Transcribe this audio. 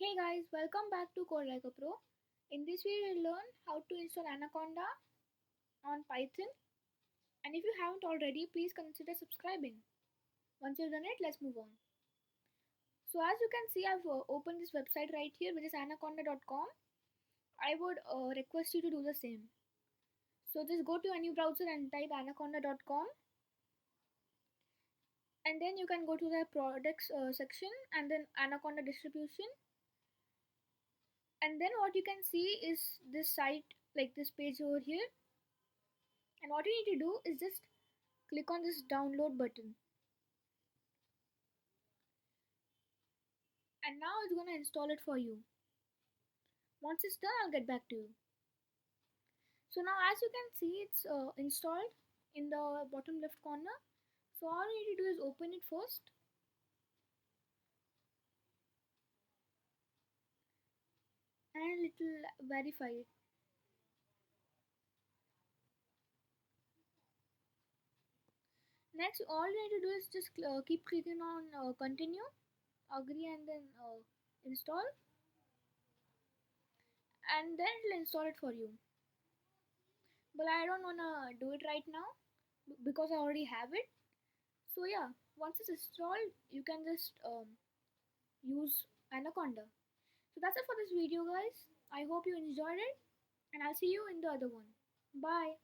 Hey guys, welcome back to Code Like a Pro. In this video, we'll learn how to install Anaconda on Python. And if you haven't already, please consider subscribing. Once you've done it, let's move on. So as you can see, I've opened this website right here, which is anaconda.com. I would request you to do the same. So just go to any browser and type anaconda.com. And then you can go to the products section and then Anaconda distribution. And then what you can see is this site, like this page over here. And what you need to do is just click on this download button, and now it's gonna install it for you. Once it's done, I'll get back to you. So now as you can see, it's installed in the bottom left corner. So all you need to do is open it first, and it will verify it. Next, all you need to do is just keep clicking on continue, agree, and then install, and then it'll install it for you. But I don't wanna do it right now because I already have it. So yeah, once it's installed, you can just use Anaconda. So that's it for this video, guys. I hope you enjoyed it, and I'll see you in the other one. Bye.